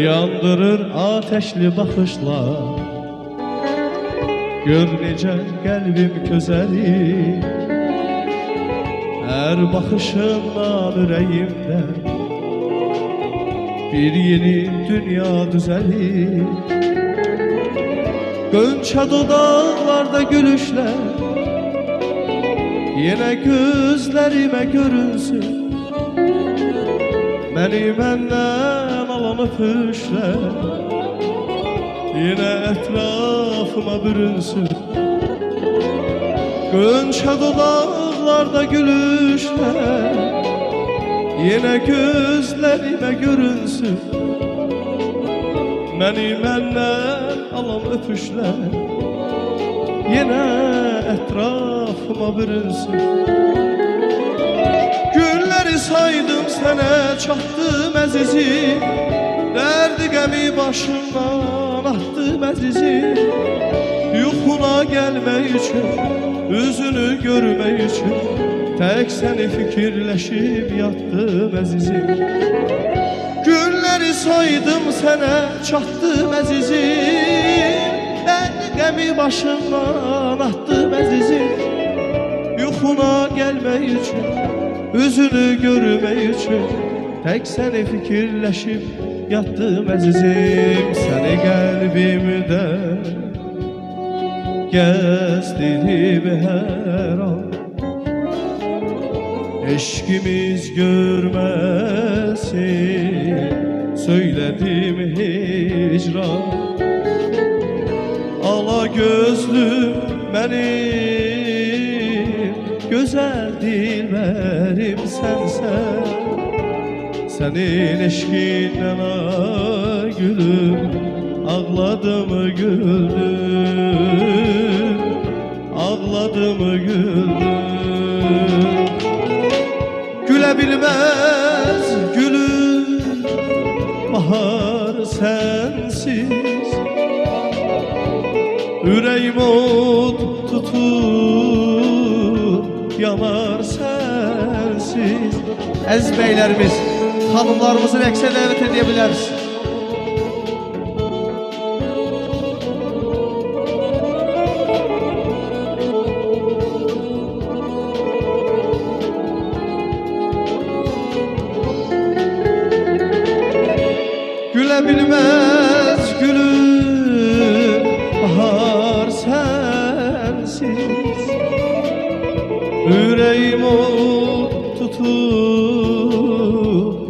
yandırır ateşli bakışlar. Gör necə qəlbim közəlir, hər baxışından ürəyimdə bir yeni dünya düzəlir. Qönçə dodaqlarda gülüşlər yenə gözlərimə görünsün. Məni məndən alan öpüşlər yenə ətrafıma bürünsün. Qönçə dodaqlarda gülüşlər yenə gözlərimə görünsün. Məni məndən alan öpüşlər yenə ətrafıma bürünsün. Günləri saydım sənə çatdım əzizim, dərdi qəmi başımdan atdım əzizim. Yuxuna gəlmək üçün, üzünü görmək üçün tək səni fikirləşib yatdım əzizim. Günləri saydım sənə çatdım əzizim, dərdi qəmi başımdan atdım əzizim. Yuxuna gəlmək üçün, üzünü görmək üçün tək səni fikirləşib yatdım əzizim. Səni qəlbimdə gəzdirib hər an, eşqimiz görməsin söylədim hicran. Ala gözlüm mənim, gözəl dilbərim sənsən. Sənin eşqindən ay gülüm, ağladım güldüm, ağladım güldüm. Gülə bilməz gülüm bahar sənsiz, ürəyim od tutub yanar sənsiz. Əziz beylərimiz, xanımlarımızı rəqsə dəvət edə bilərsiniz. Gülə bilməz gülüm bahar sənsiz, ürəyim od tutub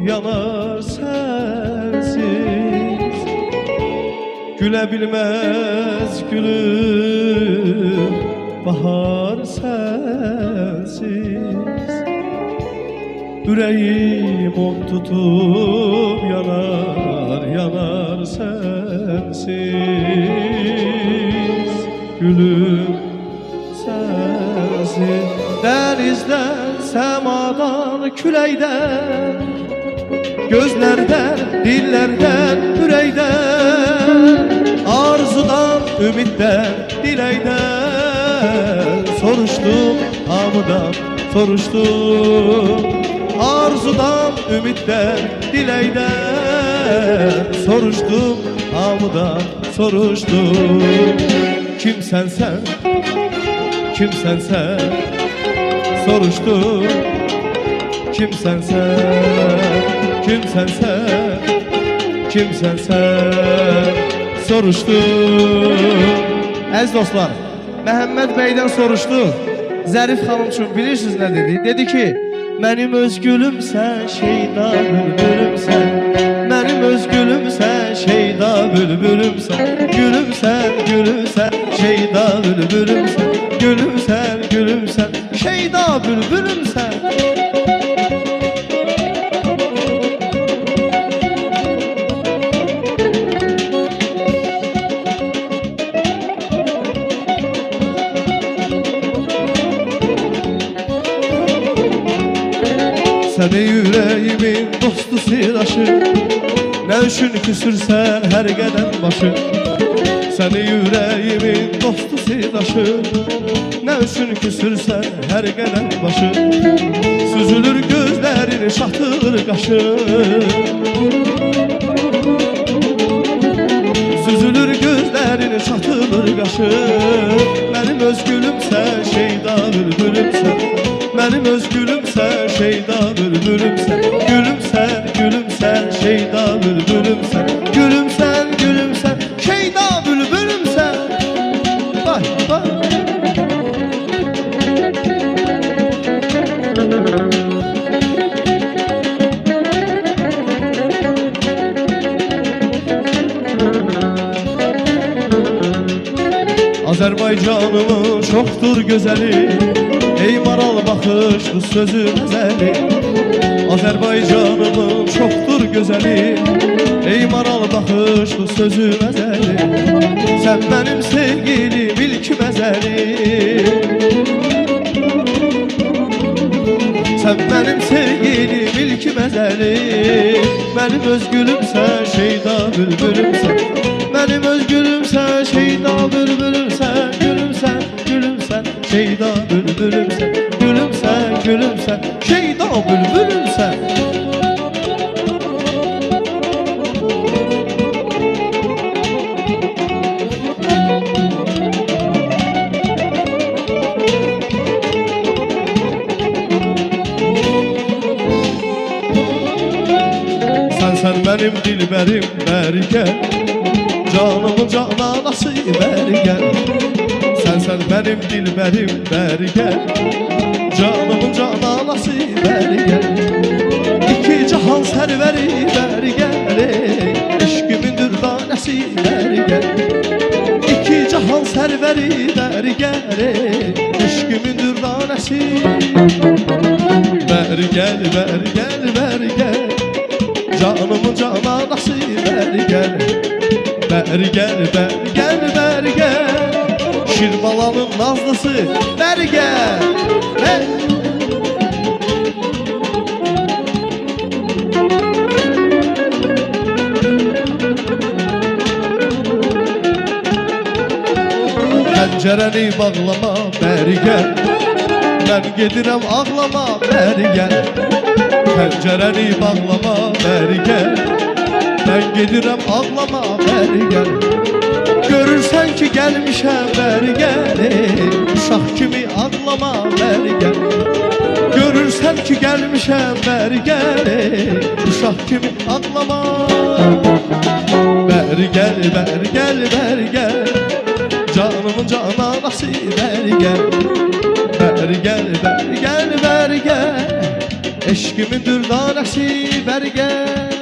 yanar sənsiz. Gülə bilməz gülüm bahar sənsiz, ürəyim od tutub yanar, yanar sənsiz. Gülüm sənsiz. Dənizdən, səmadan, küləkdən, gözlərdən, dillərdən, ürəkdən, arzudan, ümiddən, diləkdən soruşdum, hamıdan soruşdum. Arzudan, ümiddən, diləkdən soruşdum, hamıdan soruşdum. Kimsən sən, kimsən sən, soruşdum. Kimsən sən, kimsən sən, kimsən sən, soruşdum. Əziz dostlar, Məhəmməd bəydən soruşdu. Zərif xanım üçün bilirsiniz nə dedi? Dedi ki, mənim öz gülümsən, şeyda bülbülümsən. Mənim öz gülümsən, şeyda bülbülümsən. Gülümsən, gülümsən, şeyda bülbülümsən. Gülümsən, gülümsən, şeyda bülbülümsən. Səni yüreğimin dostu siraşı, nə üçün küsürsən hər qədəm başı. Səni yüreğimin dostu siraşı, nə üçün küsürsən hər qədəm başı. Süzülür gözlərini şatır qaşı. çatılır qaşım. Mənim öz gülümsən, şeyda bülbülümsən. Mənim öz gülümsən, şeyda bülbülümsən. Gülümsən, gülümsən, şeyda bülbülümsən. Gülümsən, gülümsən, şeyda bülbülümsən. Vay, vay. Azərbaycanımın çoxdur gözəli, ey maral baxışlı sözü məzəli. Azərbaycanımın çoxdur gözəli, ey maral baxışlı sözü məzəli. Sən mənim sevgilim ilk məzəli. Sən mənim sevgilim ilk məzəli. Mənim öz gülümsən, şeyda bülbülümsən. Mənim öz gülümsən, şeyda bülbülümsən. Gülümsən, gülümsən, şeyda bülbülümsən. Gülümsən, gülümsən, şeyda bülbülümsən. Sən mənim dilbərim, bəri gəl. Canımın cananası, bəri gəl. Sən mənim dilbərim, bəri gəl. Canımın cananası, bəri gəl. İki cahan sərvəri, bəri gəl. Eşqimin dürdanəsi, bəri gəl. İki cahan sərvəri, bəri gəl. Eşqimin dürdanəsi. Bəri gəl, bəri gəl, bəri gəl. Canımın cananası, bəri gəl. Bəri gəl, bəri gəl, bəri gəl. Şirbalanın nazlısı, bəri gəl. Pəncərəni bağlama, bəri gəl. Mən gedirəm ağlama, bəri gəl. Pəncərəni bağlama, bəri gəl. Mən gedirəm ağlama, bəri gəl. Görürsən ki gəlmişəm, bəri gəl. Uşaq kimi ağlama, bəri gəl. Görürsən ki gəlmişəm, bəri gəl. Uşaq kimi ağlama. Bəri gəl, bəri gəl, bəri gəl. Canımın cananası, bəri gəl. Bəri gəl, bəri gəl, bəri gəl. Eşqimin dürdanəsi, bəri gəl.